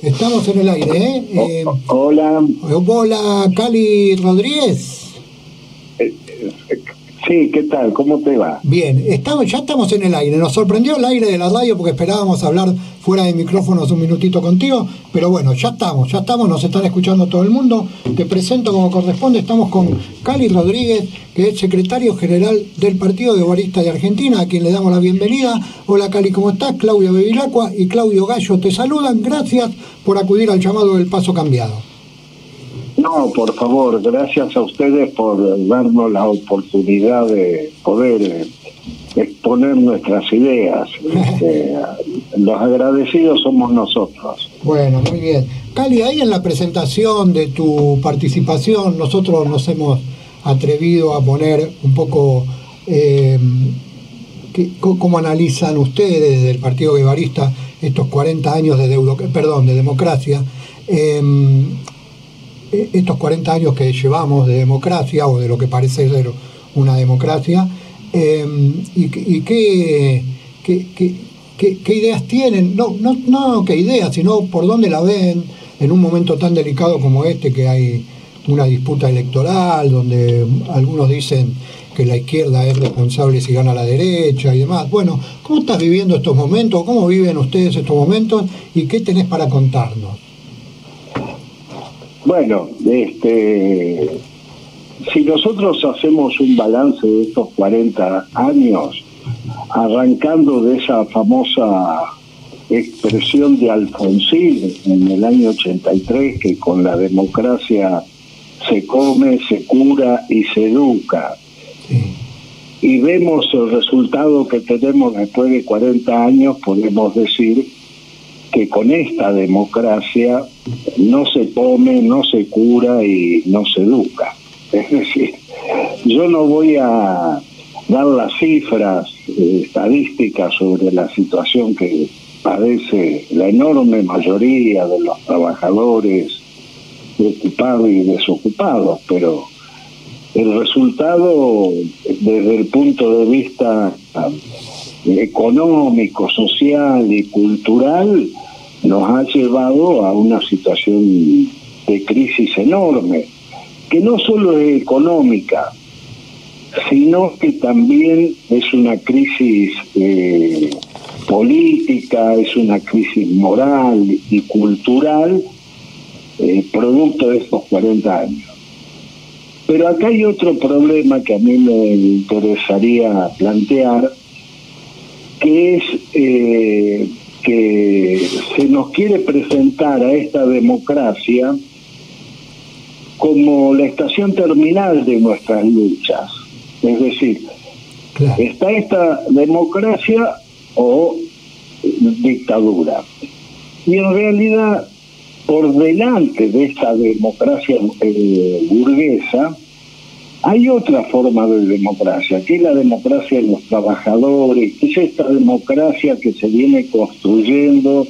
Estamos en el aire, ¿eh? Hola. Hola, Cali Rodríguez. Sí, ¿qué tal? ¿Cómo te va? Bien, ya estamos en el aire. Nos sorprendió el aire de la radio porque esperábamos hablar fuera de micrófonos un minutito contigo, pero bueno, ya estamos, nos están escuchando todo el mundo. Te presento como corresponde, estamos con Cali Rodríguez, que es secretario general del Partido Guevarista de Argentina, a quien le damos la bienvenida. Hola Cali, ¿cómo estás? Claudia Bevilacqua y Claudio Gallo te saludan. Gracias por acudir al llamado del Paso Cambiado. No, por favor, gracias a ustedes por darnos la oportunidad de poder exponer nuestras ideas. Los agradecidos somos nosotros. Bueno, muy bien. Cali, ahí en la presentación de tu participación, nosotros nos hemos atrevido a poner un poco cómo analizan ustedes desde el Partido Guevarista estos 40 años de democracia. Estos 40 años que llevamos de democracia, o de lo que parece ser una democracia, y qué ideas tienen, no qué ideas, sino por dónde la ven en un momento tan delicado como este, que hay una disputa electoral, donde algunos dicen que la izquierda es responsable si gana la derecha y demás. Bueno, ¿cómo estás viviendo estos momentos? ¿Cómo viven ustedes estos momentos? ¿Y qué tenés para contarnos? Bueno, si nosotros hacemos un balance de estos 40 años, arrancando de esa famosa expresión de Alfonsín en el año 83, que con la democracia se come, se cura y se educa, y vemos el resultado que tenemos después de 40 años, podemos decir que con esta democracia no se come, no se cura y no se educa. Es decir, yo no voy a dar las cifras estadísticas sobre la situación que padece la enorme mayoría de los trabajadores ocupados y desocupados, pero el resultado desde el punto de vista económico, social y cultural nos ha llevado a una situación de crisis enorme, que no solo es económica, sino que también es una crisis política, es una crisis moral y cultural, producto de estos 40 años. Pero acá hay otro problema que a mí me interesaría plantear, que es que se nos quiere presentar a esta democracia como la estación terminal de nuestras luchas. Es decir, claro, está esta democracia o dictadura. Y en realidad, por delante de esta democracia burguesa, hay otra forma de democracia, que es la democracia de los trabajadores, que es esta democracia que se viene construyendo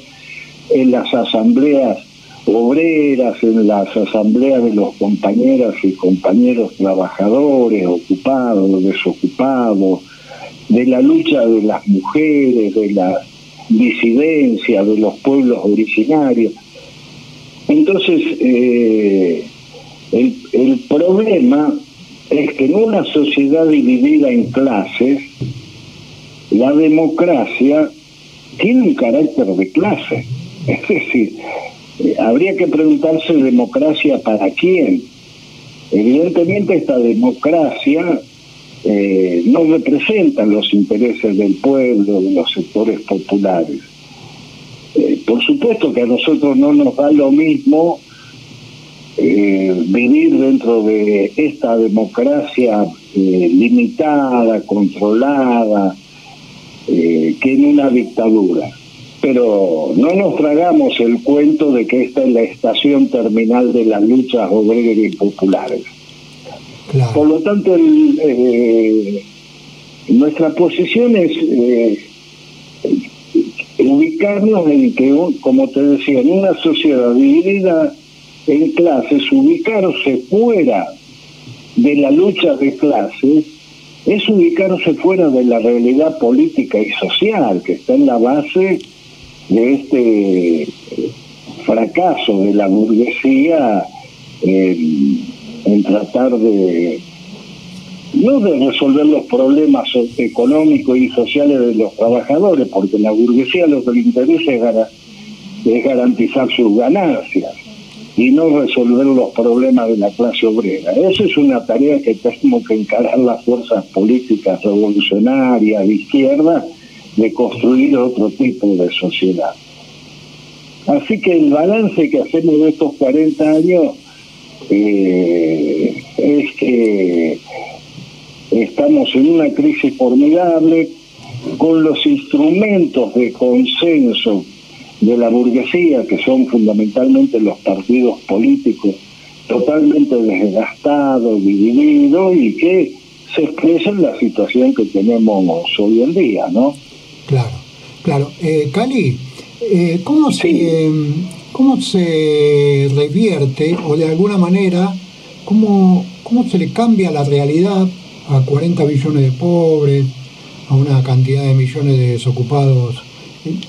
en las asambleas obreras, en las asambleas de los compañeras y compañeros trabajadores, ocupados, desocupados, de la lucha de las mujeres, de la disidencia de los pueblos originarios. Entonces, el problema es que en una sociedad dividida en clases, la democracia tiene un carácter de clase. Es decir, habría que preguntarse democracia para quién. Evidentemente esta democracia no representa los intereses del pueblo, de los sectores populares. Por supuesto que a nosotros no nos da lo mismo vivir dentro de esta democracia limitada, controlada, que en una dictadura. Pero no nos tragamos el cuento de que esta es la estación terminal de las luchas obreras y populares. Claro. Por lo tanto, nuestra posición es ubicarnos en que, como te decía, en una sociedad dividida en clases, ubicarse fuera de la lucha de clases es ubicarse fuera de la realidad política y social que está en la base de este fracaso de la burguesía en tratar de no de resolver los problemas económicos y sociales de los trabajadores, porque la burguesía lo que le interesa es garantizar sus ganancias y no resolver los problemas de la clase obrera. Esa es una tarea que tenemos que encarar las fuerzas políticas revolucionarias de izquierda, de construir otro tipo de sociedad. Así que el balance que hacemos de estos 40 años es que estamos en una crisis formidable, con los instrumentos de consenso de la burguesía, que son fundamentalmente los partidos políticos, totalmente desgastados, divididos, y que se expresa en la situación que tenemos hoy en día, ¿no? Claro. Cali, ¿cómo se revierte, o de alguna manera, cómo se le cambia la realidad a 40 millones de pobres, a una cantidad de millones de desocupados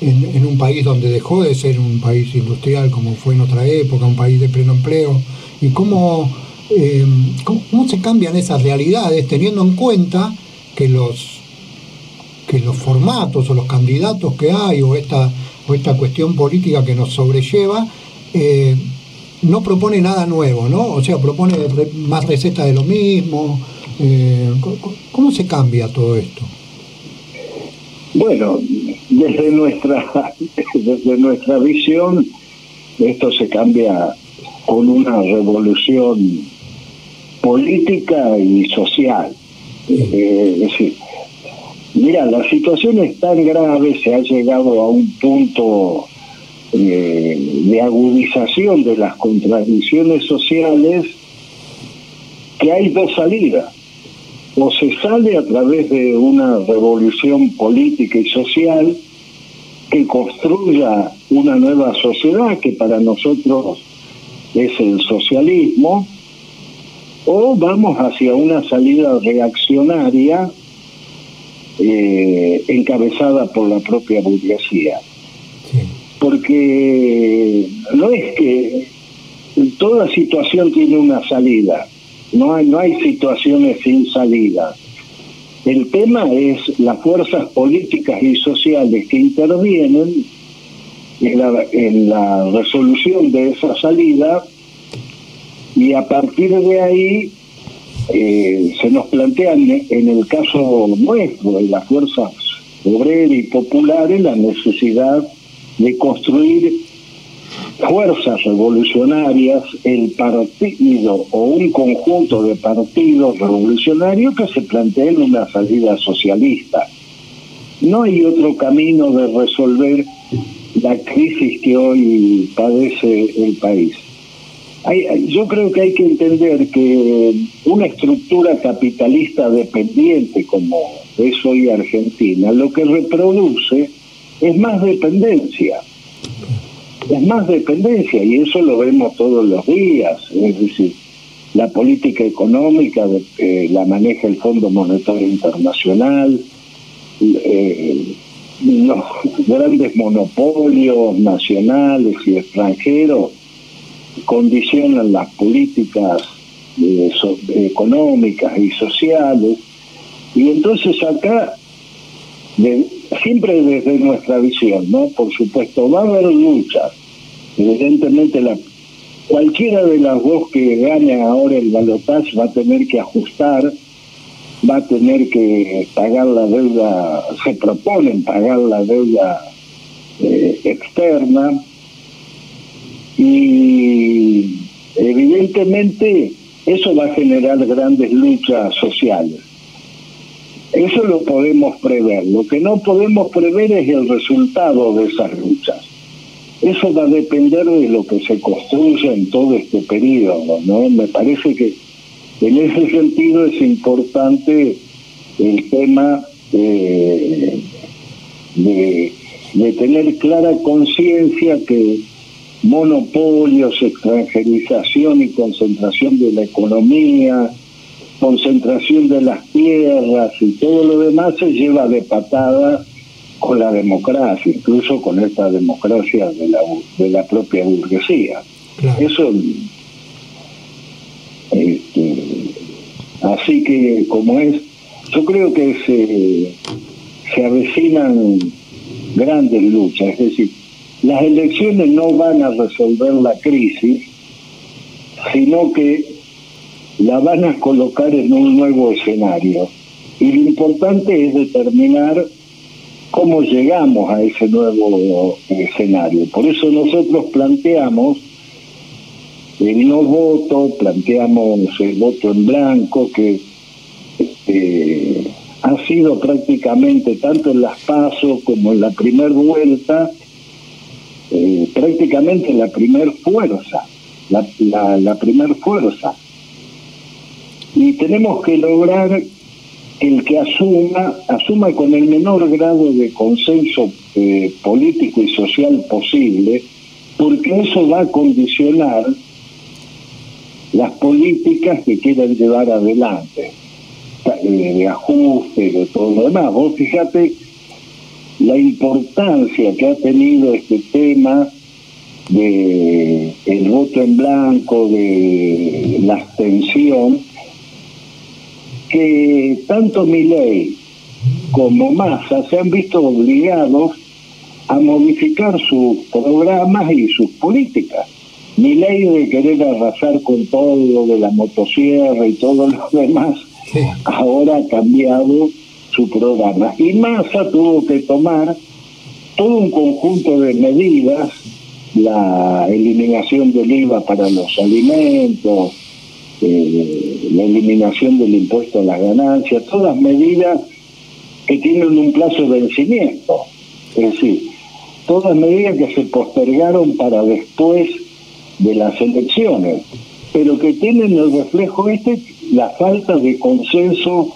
en un país donde dejó de ser un país industrial como fue en otra época, un país de pleno empleo? ¿Y cómo se cambian esas realidades teniendo en cuenta que los formatos o los candidatos que hay o esta cuestión política que nos sobrelleva no propone nada nuevo, ¿no? O sea, propone más recetas de lo mismo? ¿Cómo se cambia todo esto? Bueno, desde nuestra visión, esto se cambia con una revolución política y social. Es decir, mira, la situación es tan grave, se ha llegado a un punto de agudización de las contradicciones sociales, que hay dos salidas. O se sale a través de una revolución política y social que construya una nueva sociedad, que para nosotros es el socialismo, o vamos hacia una salida reaccionaria encabezada por la propia burguesía. Sí. Porque no es que toda situación tiene una salida. No hay situaciones sin salida. El tema es las fuerzas políticas y sociales que intervienen en la resolución de esa salida, y a partir de ahí se nos plantean, en el caso nuestro, de las fuerzas obreras y populares, la necesidad de construir fuerzas revolucionarias, el partido o un conjunto de partidos revolucionarios que se planteen una salida socialista. No hay otro camino de resolver la crisis que hoy padece el país. Yo creo que hay que entender que una estructura capitalista dependiente como es hoy Argentina, lo que reproduce es más dependencia. Es más dependencia, y eso lo vemos todos los días. Es decir, la política económica la maneja el Fondo Monetario Internacional, los grandes monopolios nacionales y extranjeros condicionan las políticas económicas y sociales, y entonces acá siempre desde nuestra visión, ¿no? Por supuesto, va a haber luchas. Evidentemente, cualquiera de las dos que gane ahora el balotaje va a tener que ajustar, va a tener que pagar la deuda, se proponen pagar la deuda externa, y evidentemente eso va a generar grandes luchas sociales. Eso lo podemos prever. Lo que no podemos prever es el resultado de esas luchas. Eso va a depender de lo que se construya en todo este periodo, ¿no? Me parece que en ese sentido es importante el tema de tener clara conciencia que monopolios, extranjerización y concentración de la economía, concentración de las tierras y todo lo demás se lleva de patada con la democracia, incluso con esta democracia de la propia burguesía. Claro. Eso, así que como es, yo creo que se avecinan grandes luchas, es decir, las elecciones no van a resolver la crisis, sino que la van a colocar en un nuevo escenario. Y lo importante es determinar cómo llegamos a ese nuevo escenario. Por eso nosotros planteamos el no voto, planteamos el voto en blanco, que ha sido prácticamente, tanto en las PASO como en la primera vuelta, prácticamente la primer fuerza, la primer fuerza. Y tenemos que lograr el que asuma con el menor grado de consenso político y social posible, porque eso va a condicionar las políticas que quieran llevar adelante, de ajuste, de todo lo demás. Vos fíjate la importancia que ha tenido este tema de el voto en blanco, de la abstención, que tanto Milei como Massa se han visto obligados a modificar sus programas y sus políticas. Milei, de querer arrasar con todo, de la motosierra y todo lo demás, sí, ahora ha cambiado su programa. Y Massa tuvo que tomar todo un conjunto de medidas, la eliminación del IVA para los alimentos, la eliminación del impuesto a las ganancias, todas medidas que tienen un plazo de vencimiento, es decir, todas medidas que se postergaron para después de las elecciones, pero que tienen el reflejo la falta de consenso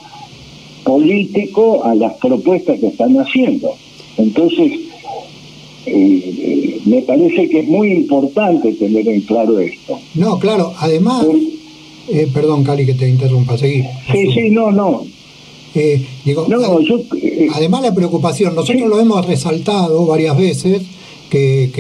político a las propuestas que están haciendo. Entonces, me parece que es muy importante tener en claro esto. No, claro, además... perdón, Cali, que te interrumpa, seguí. Sí, no. Además la preocupación, nosotros lo hemos resaltado varias veces, que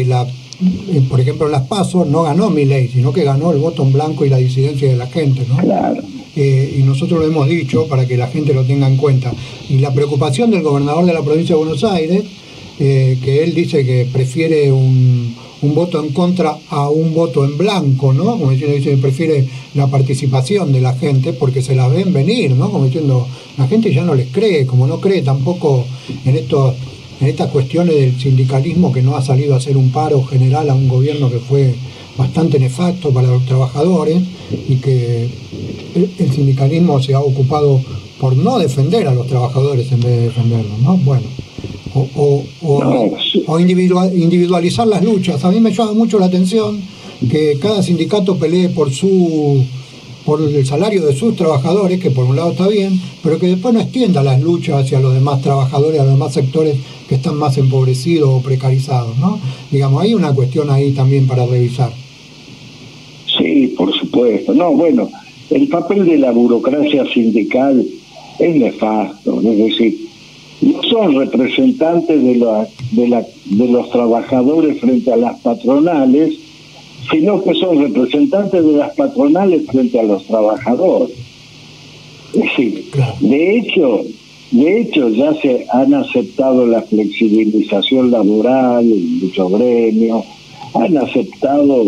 por ejemplo en las PASO no ganó Milei, sino que ganó el voto en blanco y la disidencia de la gente, ¿no? Claro. Y nosotros lo hemos dicho para que la gente lo tenga en cuenta. Y la preocupación del gobernador de la provincia de Buenos Aires, que él dice que prefiere un voto en contra a un voto en blanco, ¿no? Como diciendo, dice que prefiere la participación de la gente porque se la ven venir, ¿no? Como diciendo, la gente ya no les cree, como no cree tampoco en estas cuestiones del sindicalismo, que no ha salido a hacer un paro general a un gobierno que fue bastante nefasto para los trabajadores, y que el sindicalismo se ha ocupado por no defender a los trabajadores en vez de defenderlos, ¿no? Bueno, o individualizar las luchas. A mí me llama mucho la atención que cada sindicato pelee por el salario de sus trabajadores, que por un lado está bien, pero que después no extienda las luchas hacia los demás trabajadores, a los demás sectores que están más empobrecidos o precarizados, ¿no? Digamos, hay una cuestión ahí también para revisar. Sí, por supuesto. No, bueno, el papel de la burocracia sindical es nefasto, es decir, no son representantes de los trabajadores frente a las patronales, sino que son representantes de las patronales frente a los trabajadores. Es decir, de hecho ya se han aceptado la flexibilización laboral en muchos gremios, han aceptado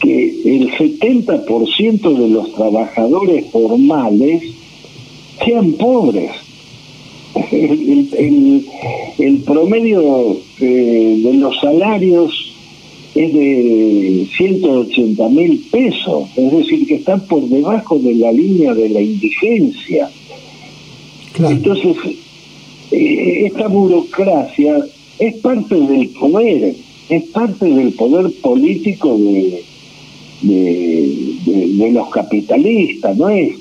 que el 70% de los trabajadores formales sean pobres. El promedio de los salarios es de 180.000 pesos, es decir, que están por debajo de la línea de la indigencia. Claro. Entonces, esta burocracia es parte del poder, es parte del poder político de los capitalistas, no es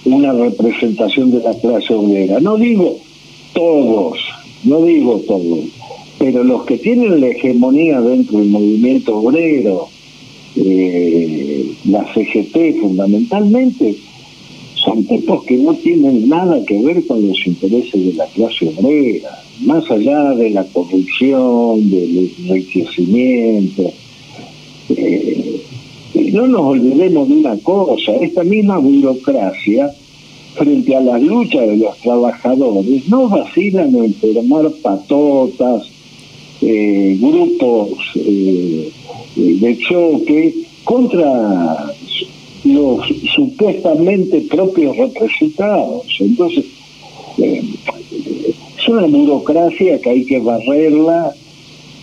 una representación de la clase obrera. No digo todos, pero los que tienen la hegemonía dentro del movimiento obrero, la CGT fundamentalmente, son tipos que no tienen nada que ver con los intereses de la clase obrera, más allá de la corrupción, del enriquecimiento. No nos olvidemos de una cosa, esta misma burocracia, frente a las luchas de los trabajadores, no vacilan en formar patotas, grupos de choque contra los supuestamente propios representados. Entonces, es una burocracia que hay que barrerla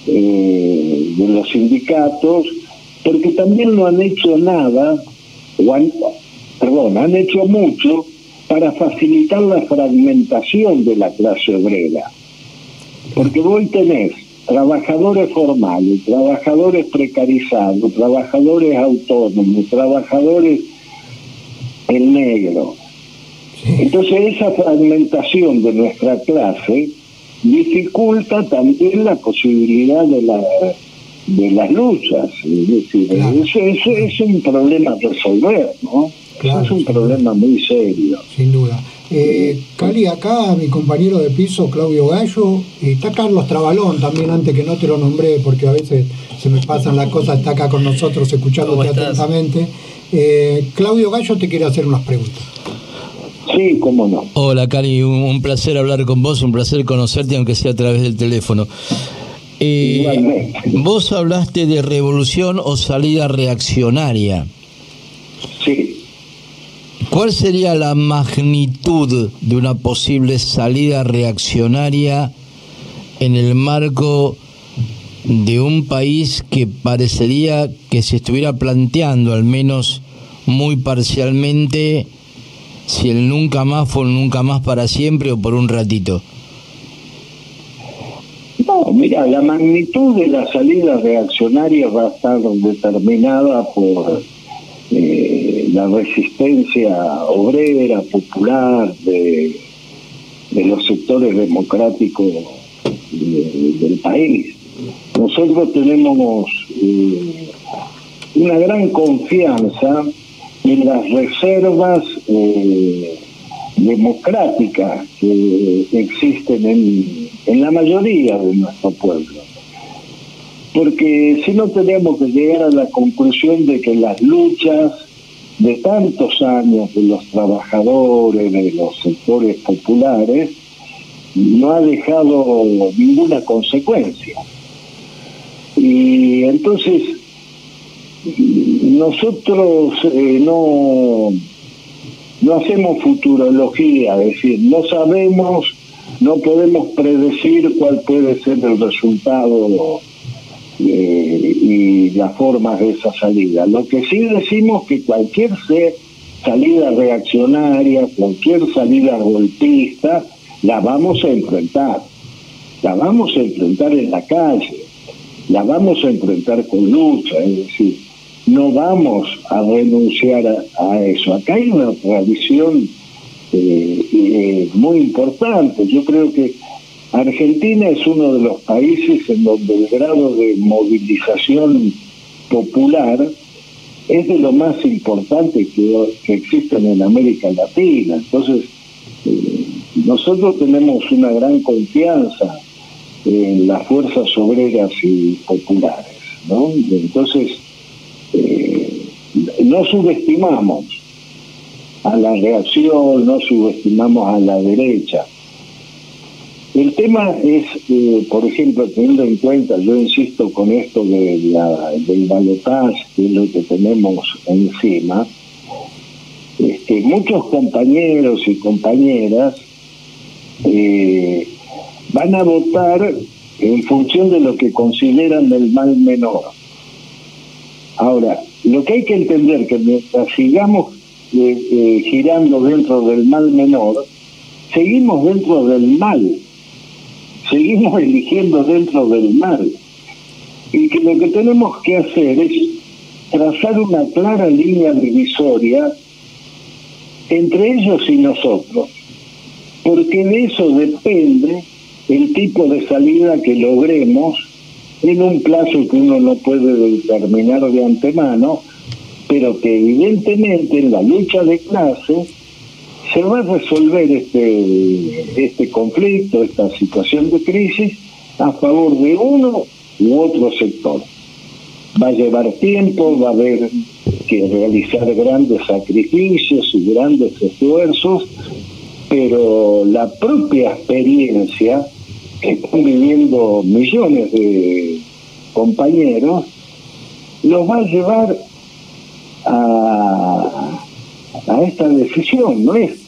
de los sindicatos, porque también no han hecho nada, han hecho mucho para facilitar la fragmentación de la clase obrera. Porque vos tenés trabajadores formales, trabajadores precarizados, trabajadores autónomos, trabajadores en negro. Entonces esa fragmentación de nuestra clase dificulta también la posibilidad de las luchas. Es decir, claro, eso es un problema a resolver, ¿no? Claro, es un problema muy serio. Sin duda. Cali, acá mi compañero de piso, Claudio Gallo, y está Carlos Trabalón también, antes que no te lo nombré, porque a veces se me pasan las cosas, está acá con nosotros escuchándote atentamente. Claudio Gallo te quiere hacer unas preguntas. Sí, cómo no. Hola, Cali, un placer hablar con vos, un placer conocerte, aunque sea a través del teléfono. Vos hablaste de revolución o salida reaccionaria. Sí. ¿Cuál sería la magnitud de una posible salida reaccionaria en el marco de un país que parecería que se estuviera planteando, al menos muy parcialmente, si el nunca más fue un nunca más para siempre o por un ratito? No, mira, la magnitud de la salida reaccionaria va a estar determinada por la resistencia obrera, popular, de los sectores democráticos del país. Nosotros tenemos una gran confianza en las reservas democráticas que existen en la mayoría de nuestro pueblo. Porque si no, tenemos que llegar a la conclusión de que las luchas de tantos años de los trabajadores, de los sectores populares, no ha dejado ninguna consecuencia. Y entonces nosotros no hacemos futurología, es decir, no sabemos, no podemos predecir cuál puede ser el resultado y las formas de esa salida. Lo que sí decimos que cualquier salida reaccionaria, cualquier salida golpista, la vamos a enfrentar. La vamos a enfrentar en la calle, la vamos a enfrentar con lucha, es decir, no vamos a renunciar a eso. Acá hay una tradición muy importante. Yo creo que Argentina es uno de los países en donde el grado de movilización popular es de lo más importante que existen en América Latina. Entonces, nosotros tenemos una gran confianza en las fuerzas obreras y populares, ¿no? Entonces, no subestimamos a la reacción, no subestimamos a la derecha. El tema es, por ejemplo, teniendo en cuenta, yo insisto con esto del balotaje, que es lo que tenemos encima, muchos compañeros y compañeras van a votar en función de lo que consideran el mal menor. Ahora, lo que hay que entender que mientras sigamos girando dentro del mal menor, seguimos dentro del mal, seguimos eligiendo dentro del mal, y que lo que tenemos que hacer es trazar una clara línea divisoria entre ellos y nosotros, porque de eso depende el tipo de salida que logremos en un plazo que uno no puede determinar de antemano, pero que evidentemente en la lucha de clase se va a resolver este conflicto, esta situación de crisis, a favor de uno u otro sector. Va a llevar tiempo, va a haber que realizar grandes sacrificios y grandes esfuerzos, pero la propia experiencia que están viviendo millones de compañeros los va a llevar a esta decisión. No es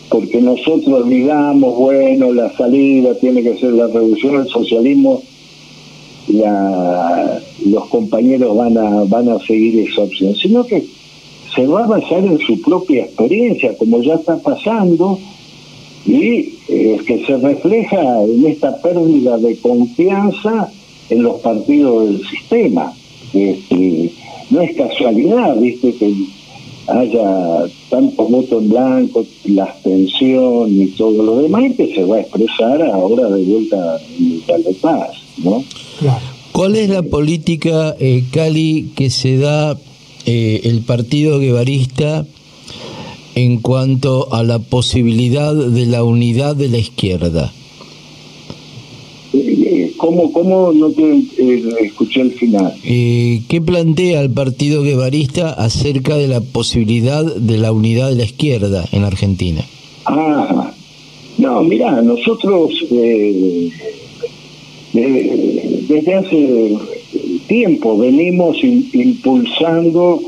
porque nosotros digamos, bueno, la salida tiene que ser la revolución, el socialismo, los compañeros van a seguir esa opción, sino que se va a basar en su propia experiencia, como ya está pasando, y que se refleja en esta pérdida de confianza en los partidos del sistema. No es casualidad, viste, que haya tanto voto en blanco, la abstención y todo lo demás, y que se va a expresar ahora de vuelta en el paz, ¿no? Claro. ¿Cuál es la política, Cali, que se da el Partido Guevarista en cuanto a la posibilidad de la unidad de la izquierda? ¿Cómo no te escuché el final? ¿Qué plantea el Partido Guevarista acerca de la posibilidad de la unidad de la izquierda en Argentina? No, mirá, nosotros desde hace tiempo venimos impulsando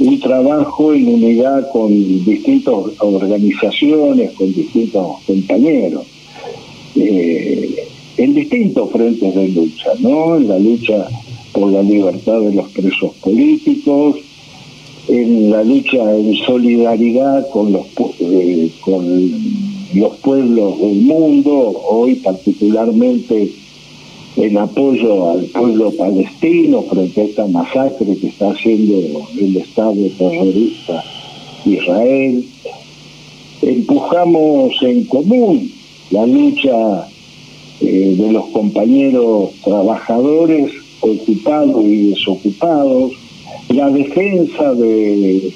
un trabajo en unidad con distintas organizaciones, con distintos compañeros, en distintos frentes de lucha, ¿no? En la lucha por la libertad de los presos políticos, en la lucha en solidaridad con los pueblos del mundo, hoy particularmente en apoyo al pueblo palestino frente a esta masacre que está haciendo el Estado terrorista Israel. Empujamos en común la lucha de los compañeros trabajadores ocupados y desocupados, la defensa de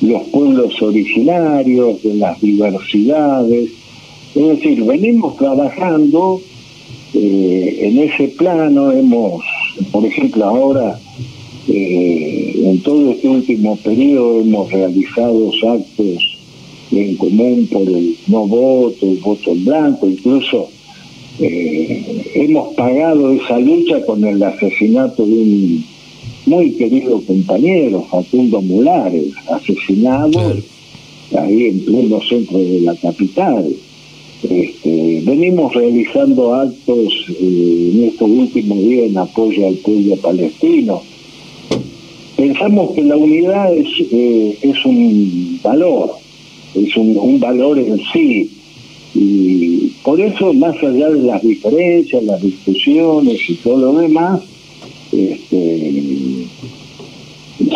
los pueblos originarios, de las diversidades. Es decir, venimos trabajando en ese plano. Hemos, por ejemplo, ahora en todo este último periodo hemos realizado actos en común por el no voto, el voto en blanco, incluso hemos pagado esa lucha con el asesinato de un muy querido compañero, Facundo Mulares, asesinado ahí en pleno centro de la capital. Venimos realizando actos en estos últimos días en apoyo al pueblo palestino. Pensamos que la unidad es un valor, es un valor en sí, y por eso, más allá de las diferencias, las discusiones y todo lo demás,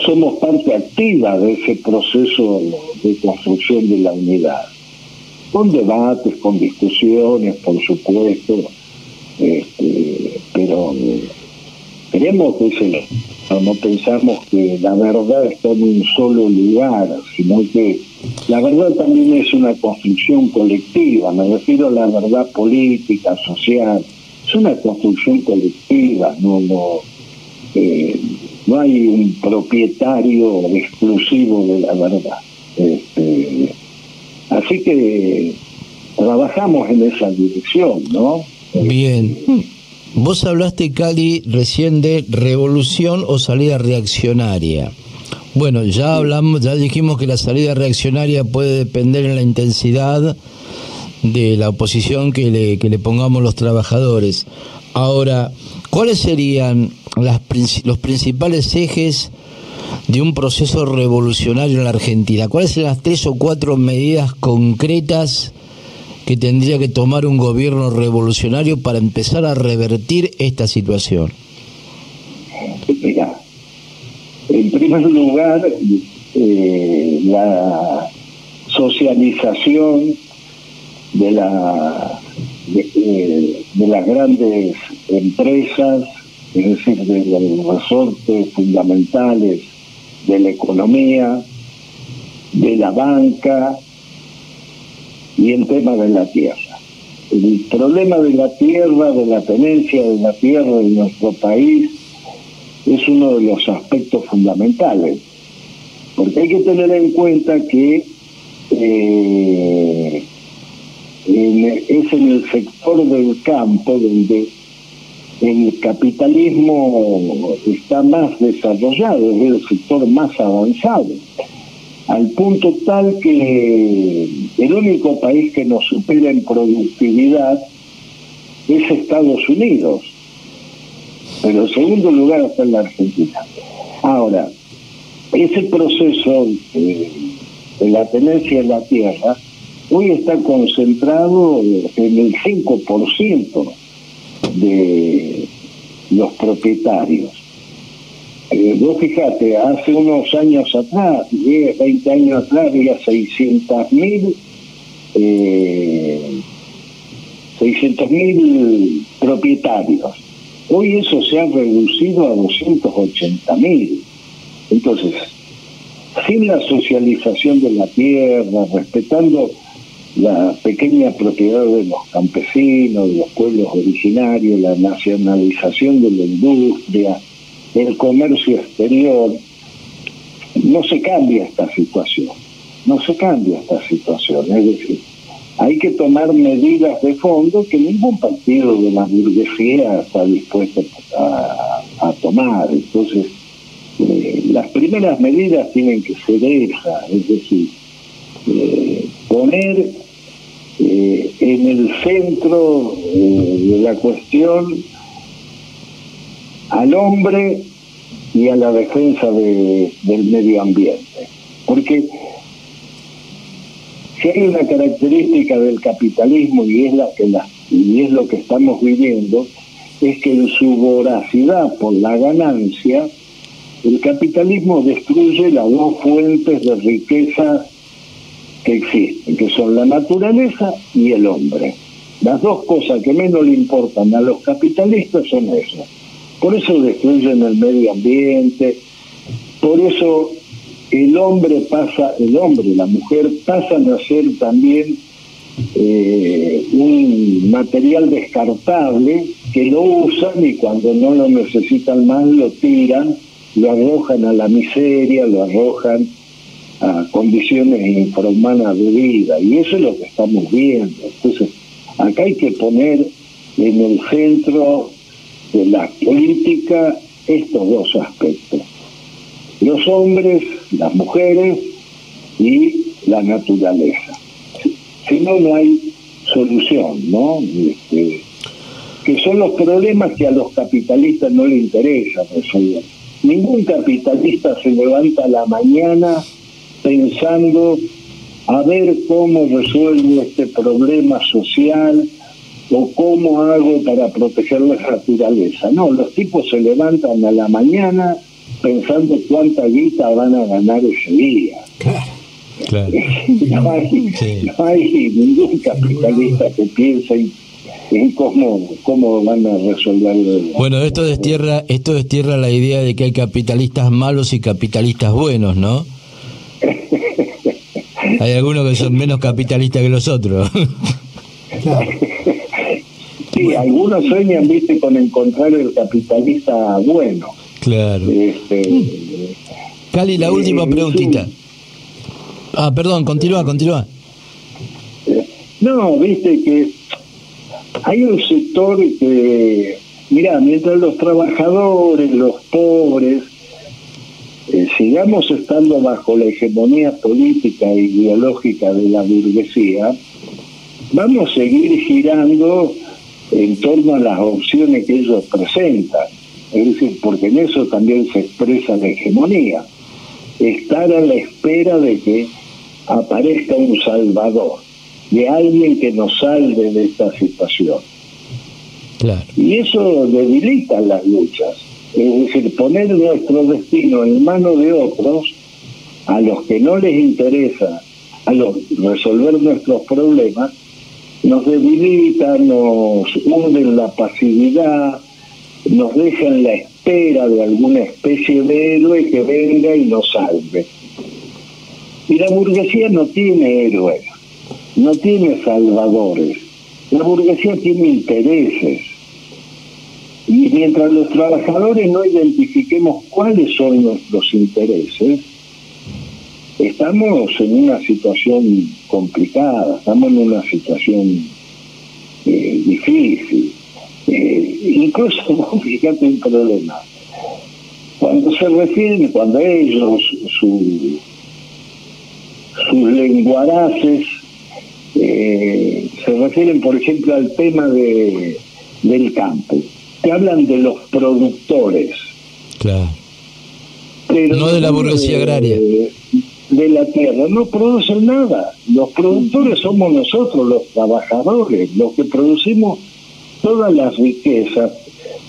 somos parte activa de ese proceso de construcción de la unidad, con debates, con discusiones, por supuesto, pero queremos que no pensamos que la verdad está en un solo lugar, sino que la verdad también es una construcción colectiva. Me refiero a la verdad política, social, es una construcción colectiva, no hay un propietario exclusivo de la verdad. Así que trabajamos en esa dirección, ¿no? Bien. Vos hablaste, Cali, recién de revolución o salida reaccionaria. Bueno, ya dijimos que la salida reaccionaria puede depender en la intensidad de la oposición que le pongamos los trabajadores. Ahora, ¿cuáles serían los principales ejes de un proceso revolucionario en la Argentina? ¿Cuáles son las 3 o 4 medidas concretas que tendría que tomar un gobierno revolucionario para empezar a revertir esta situación? Mira, en primer lugar, la socialización de las grandes empresas, es decir, de los resortes fundamentales de la economía, de la banca, y el tema de la tierra. El problema de la tierra, de la tenencia de la tierra en nuestro país, es uno de los aspectos fundamentales, porque hay que tener en cuenta que es en el sector del campo donde el capitalismo está más desarrollado, es el sector más avanzado, al punto tal que el único país que nos supera en productividad es Estados Unidos, pero en segundo lugar está en la Argentina. Ahora, ese proceso de la tenencia de la tierra hoy está concentrado en el 5% de los propietarios. Vos fijate, hace unos años atrás, 10, 20 años atrás, había 600.000 propietarios. Hoy eso se ha reducido a 280.000. Entonces, sin la socialización de la tierra, respetando la pequeña propiedad de los campesinos, de los pueblos originarios, la nacionalización de la industria, el comercio exterior, no se cambia esta situación. Es decir, hay que tomar medidas de fondo que ningún partido de la burguesía está dispuesto a tomar. Entonces, las primeras medidas tienen que ser esas, es decir, poner en el centro de la cuestión al hombre y a la defensa del medio ambiente. Porque si hay una característica del capitalismo y es lo que estamos viviendo, es que en su voracidad por la ganancia, el capitalismo destruye las dos fuentes de riqueza que existen, que son la naturaleza y el hombre. Las dos cosas que menos le importan a los capitalistas son esas. Por eso destruyen el medio ambiente, por eso la mujer pasan a ser también un material descartable que lo usan y cuando no lo necesitan más lo tiran, lo arrojan a la miseria, lo arrojan a condiciones infrahumanas de vida, y eso es lo que estamos viendo. Entonces, acá hay que poner en el centro de la política estos dos aspectos: los hombres, las mujeres y la naturaleza. Si no, no hay solución, ¿no? Que son los problemas que a los capitalistas no les interesa resolver. Ningún capitalista se levanta a la mañana pensando a ver cómo resuelvo este problema social o cómo hago para proteger la naturaleza. No, los tipos se levantan a la mañana pensando cuánta guita van a ganar ese día. Claro. No hay ningún capitalista que piense en cómo van a resolverlo. Bueno, esto destierra la idea de que hay capitalistas malos y capitalistas buenos, ¿no? Hay algunos que son menos capitalistas que los otros. Sí, algunos sueñan, viste, con encontrar el capitalista bueno. Claro. Cali, la última preguntita. Perdón, continúa. No, viste que hay un sector que, mirá, mientras los trabajadores, los pobres, sigamos estando bajo la hegemonía política e ideológica de la burguesía, vamos a seguir girando en torno a las opciones que ellos presentan. Es decir, porque en eso también se expresa la hegemonía. Estar a la espera de que aparezca un salvador, de alguien que nos salve de esta situación. Claro. Y eso debilita las luchas. Es decir, poner nuestro destino en manos de otros, a los que no les interesa resolver nuestros problemas, nos debilita, nos hunde en la pasividad, nos deja en la espera de alguna especie de héroe que venga y nos salve. Y la burguesía no tiene héroes. no tiene salvadores. La burguesía tiene intereses. Y mientras los trabajadores no identifiquemos cuáles son nuestros intereses, estamos en una situación complicada, estamos en una situación difícil. Incluso, fíjate un problema. Cuando se refieren, cuando ellos, sus lenguaraces, se refieren, por ejemplo, al tema del campo, te hablan de los productores. Claro. Pero no de la burguesía agraria. De la tierra, no producen nada. Los productores somos nosotros, los trabajadores, los que producimos todas las riquezas,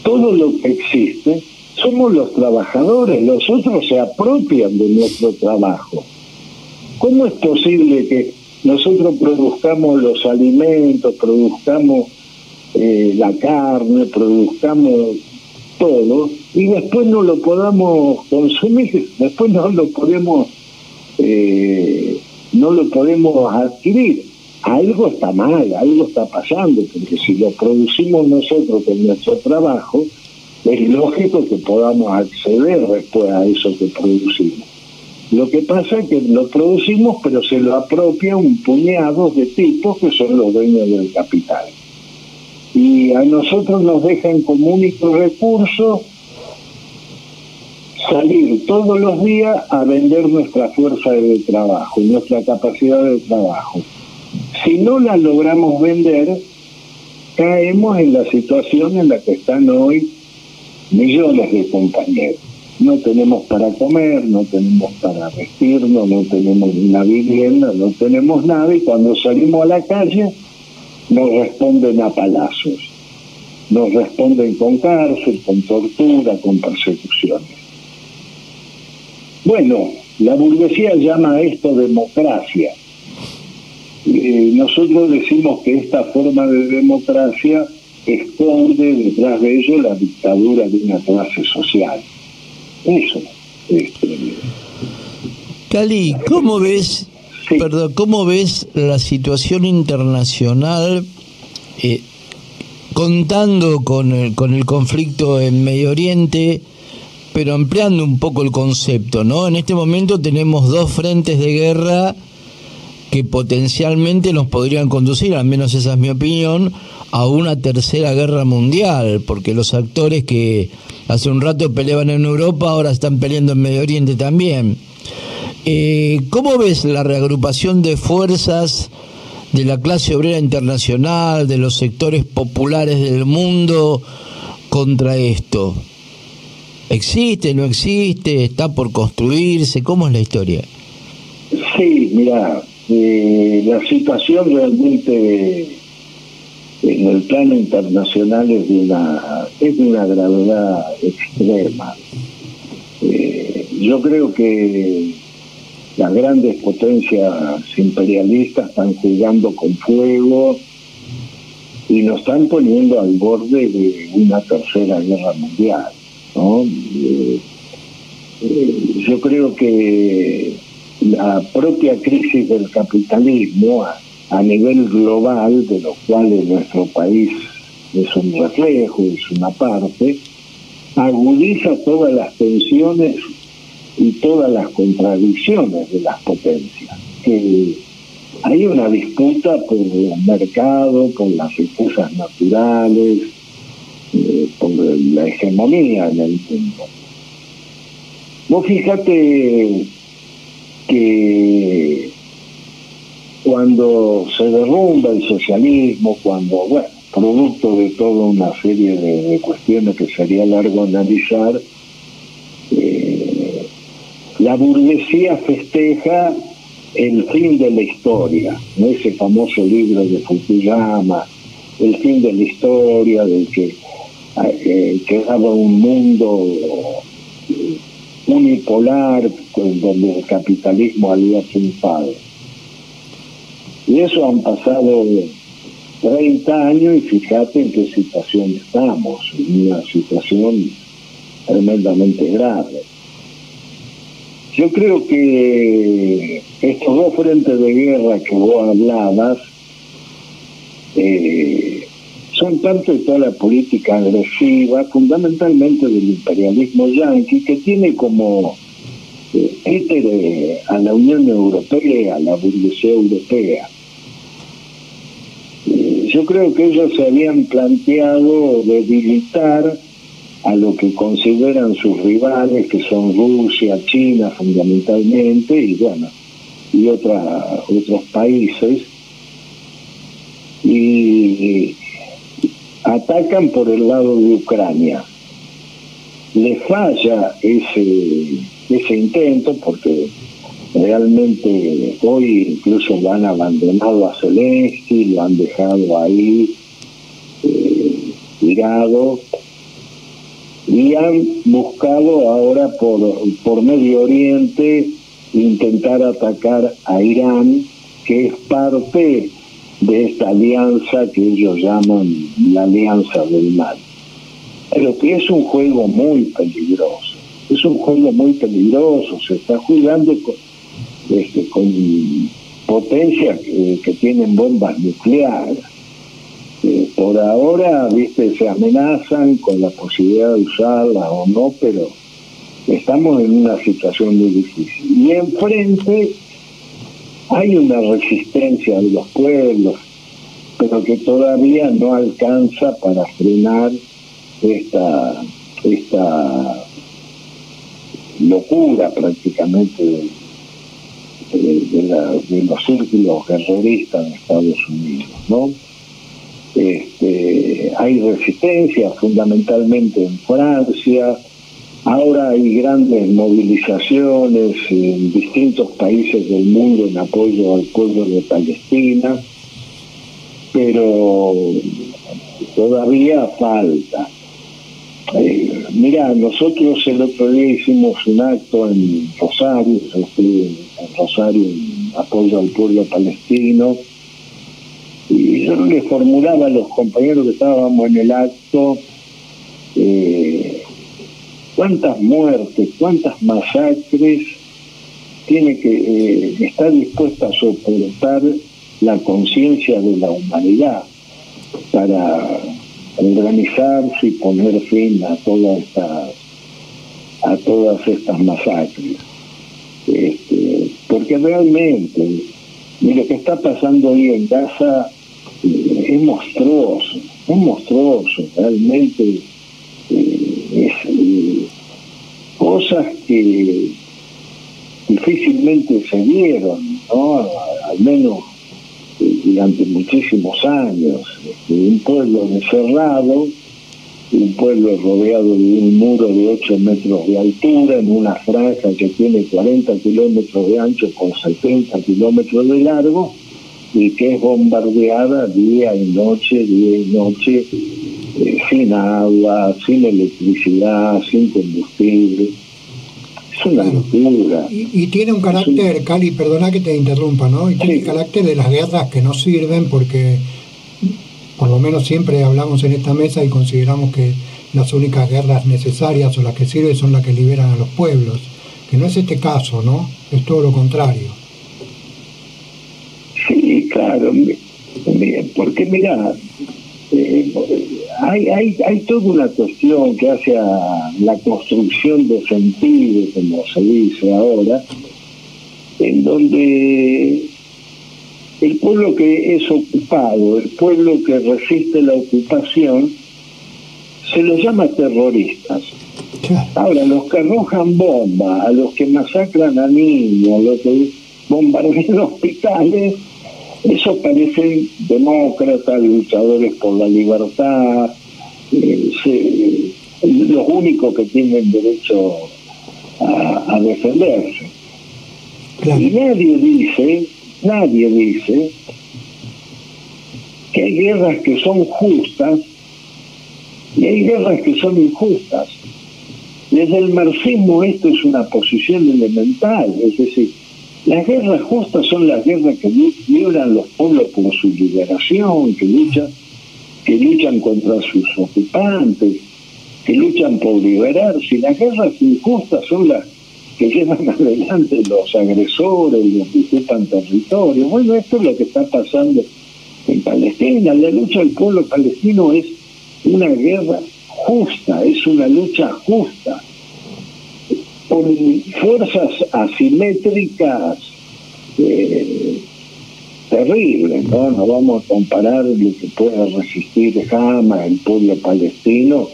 todo lo que existe, somos los trabajadores, los otros se apropian de nuestro trabajo. ¿Cómo es posible que nosotros produzcamos los alimentos, produzcamos la carne, produzcamos todo, y después no lo podamos consumir, después no lo podemos adquirir? Algo está mal, algo está pasando, porque si lo producimos nosotros con nuestro trabajo, es lógico que podamos acceder después a eso que producimos. Lo que pasa es que lo producimos, pero se lo apropia un puñado de tipos que son los dueños del capital. Y a nosotros nos dejan como único recurso salir todos los días a vender nuestra fuerza de trabajo, nuestra capacidad de trabajo. Si no la logramos vender, caemos en la situación en la que están hoy millones de compañeros. No tenemos para comer, no tenemos para vestirnos, no tenemos una vivienda, no tenemos nada, y cuando salimos a la calle nos responden a palazos, nos responden con cárcel, con tortura, con persecuciones. Bueno, la burguesía llama a esto democracia. Nosotros decimos que esta forma de democracia esconde detrás de ello la dictadura de una clase social. Eso. Cali, ¿cómo ves, Sí. cómo ves la situación internacional, contando con el conflicto en Medio Oriente, pero ampliando un poco el concepto, ¿no? En este momento tenemos dos frentes de guerra que potencialmente nos podrían conducir, al menos esa es mi opinión, a una tercera guerra mundial, porque los actores que hace un rato peleaban en Europa ahora están peleando en Medio Oriente también. ¿Cómo ves la reagrupación de fuerzas de la clase obrera internacional, de los sectores populares del mundo contra esto? ¿Existe, no existe? ¿Está por construirse? ¿Cómo es la historia? Sí, mira, la situación realmente en el plano internacional es de una gravedad extrema. Yo creo que las grandes potencias imperialistas están jugando con fuego y nos están poniendo al borde de una tercera guerra mundial, ¿no? Yo creo que la propia crisis del capitalismo a nivel global, de lo cual nuestro país es un reflejo, es una parte, agudiza todas las tensiones y todas las contradicciones de las potencias. Hay una disputa por el mercado, por las riquezas naturales, por la hegemonía en el mundo. Vos fíjate que cuando se derrumba el socialismo, cuando, bueno, producto de toda una serie de cuestiones que sería largo analizar, la burguesía festeja el fin de la historia, ¿no? Ese famoso libro de Fukuyama, el fin de la historia, del que quedaba un mundo unipolar donde el capitalismo había triunfado. Y eso han pasado 30 años y fíjate en qué situación estamos, en una situación tremendamente grave. Yo creo que estos dos frentes de guerra que vos hablabas son parte de toda la política agresiva, fundamentalmente del imperialismo yanqui, que tiene como títere a la Unión Europea, a la burguesía europea. Yo creo que ellos se habían planteado debilitar a lo que consideran sus rivales, que son Rusia, China fundamentalmente, y bueno, y otros países, y atacan por el lado de Ucrania. Le falla ese intento, porque realmente hoy incluso lo han abandonado a Zelensky, lo han dejado ahí tirado, y han buscado ahora por Medio Oriente intentar atacar a Irán, que es parte de esta alianza que ellos llaman la Alianza del Mal. Pero que es un juego muy peligroso. Es un juego muy peligroso. Se está jugando con potencias que tienen bombas nucleares. Por ahora, se amenazan con la posibilidad de usarlas o no, pero estamos en una situación muy difícil. Y enfrente hay una resistencia de los pueblos, pero que todavía no alcanza para frenar esta locura prácticamente de los círculos guerreristas de Estados Unidos, ¿no? Hay resistencia fundamentalmente en Francia. Ahora hay grandes movilizaciones en distintos países del mundo en apoyo al pueblo de Palestina, pero todavía falta. Mira, nosotros el otro día hicimos un acto en Rosario, yo estuve en Rosario en apoyo al pueblo palestino, y yo le formulaba a los compañeros que estábamos en el acto cuántas muertes, cuántas masacres tiene que estar dispuesta a soportar la conciencia de la humanidad para organizarse y poner fin a todas estas masacres. Porque realmente lo que está pasando hoy en Gaza es monstruoso, realmente es cosas que difícilmente se vieron, ¿no? Al menos durante muchísimos años. Un pueblo encerrado, un pueblo rodeado de un muro de 8 metros de altura, en una franja que tiene 40 kilómetros de ancho con 70 kilómetros de largo, y que es bombardeada día y noche, sin agua, sin electricidad, sin combustible. Es una locura. Y tiene un carácter, Cali, perdona que te interrumpa, ¿no? Y tiene el carácter de las guerras que no sirven, porque por lo menos siempre hablamos en esta mesa y consideramos que las únicas guerras necesarias o las que sirven son las que liberan a los pueblos, que no es este caso, ¿no? Es todo lo contrario. Sí, claro, porque mira, hay toda una cuestión que hace a la construcción de sentido, como se dice ahora, en donde el pueblo que es ocupado, el pueblo que resiste la ocupación, se los llama terroristas. Ahora, los que arrojan bombas, a los que masacran a niños, a los que bombardean hospitales, esos parecen demócratas, luchadores por la libertad, los únicos que tienen derecho a defenderse. Claro. Y nadie dice que hay guerras que son justas y hay guerras que son injustas. Desde el marxismo esto es una posición elemental, es decir, las guerras justas son las guerras que libran los pueblos por su liberación, que luchan contra sus ocupantes, que luchan por liberarse. Y las guerras injustas son las que llevan adelante los agresores, los que ocupan territorio. Bueno, esto es lo que está pasando en Palestina. La lucha del pueblo palestino es una guerra justa, es una lucha justa, con fuerzas asimétricas terribles, ¿no? No vamos a comparar lo que puede resistir Hamas, el pueblo palestino,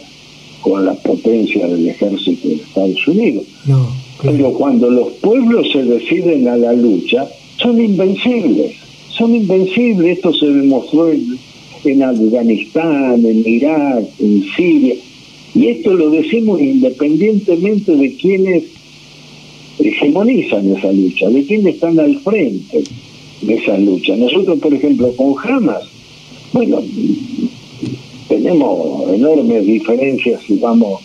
con la potencia del ejército de Estados Unidos. No, claro. Pero cuando los pueblos se deciden a la lucha, son invencibles. Son invencibles. Esto se demostró en Afganistán, en Irak, en Siria. Y esto lo decimos independientemente de quienes hegemonizan esa lucha, de quienes están al frente de esa lucha. Nosotros, por ejemplo, con Hamas, bueno, tenemos enormes diferencias si vamos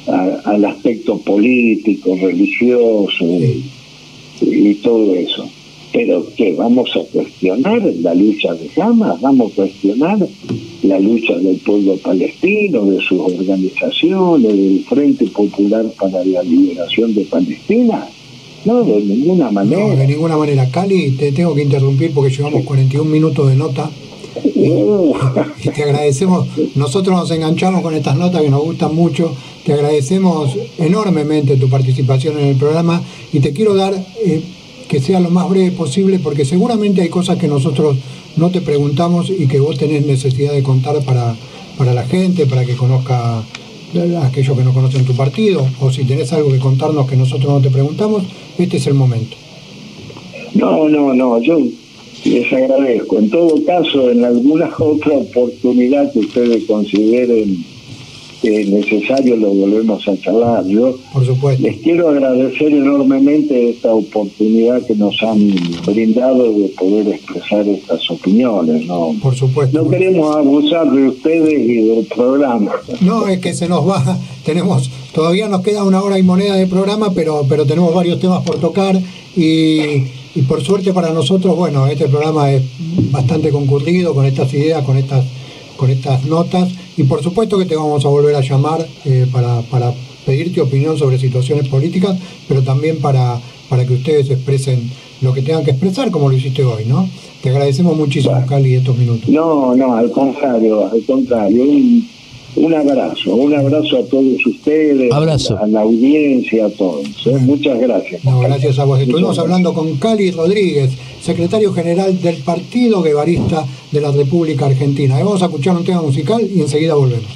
al aspecto político, religioso y todo eso. Pero ¿qué? ¿Vamos a cuestionar la lucha de Hamas? ¿Vamos a cuestionar la lucha del pueblo palestino, de sus organizaciones, del Frente Popular para la Liberación de Palestina? No, de ninguna manera. No, de ninguna manera. Cali, te tengo que interrumpir porque llevamos 41 minutos de nota. Y te agradecemos. Nosotros nos enganchamos con estas notas que nos gustan mucho. Te agradecemos enormemente tu participación en el programa y te quiero dar que sea lo más breve posible, porque seguramente hay cosas que nosotros no te preguntamos y que vos tenés necesidad de contar para la gente, para que conozca aquellos que no conocen tu partido, o si tenés algo que contarnos que nosotros no te preguntamos, este es el momento. No, yo les agradezco. En todo caso, en alguna otra oportunidad que ustedes consideren necesario, lo volvemos a charlar. Yo por supuesto les quiero agradecer enormemente esta oportunidad que nos han brindado de poder expresar estas opiniones, ¿no? Por supuesto. No queremos abusar de ustedes y del programa. No, es que se nos va, todavía nos queda 1 hora y moneda de programa, pero tenemos varios temas por tocar y por suerte para nosotros, bueno, este programa es bastante concurrido con estas ideas, con estas notas, y por supuesto que te vamos a volver a llamar para pedirte opinión sobre situaciones políticas, pero también para que ustedes expresen lo que tengan que expresar, como lo hiciste hoy, ¿no? Te agradecemos muchísimo, bueno, Cali, estos minutos. No, al contrario. Un abrazo a todos ustedes, abrazo a la audiencia, a todos. Muchas gracias. No, gracias a vos. Estuvimos hablando con Cali Rodríguez, secretario general del Partido Guevarista de la República Argentina. Vamos a escuchar un tema musical y enseguida volvemos.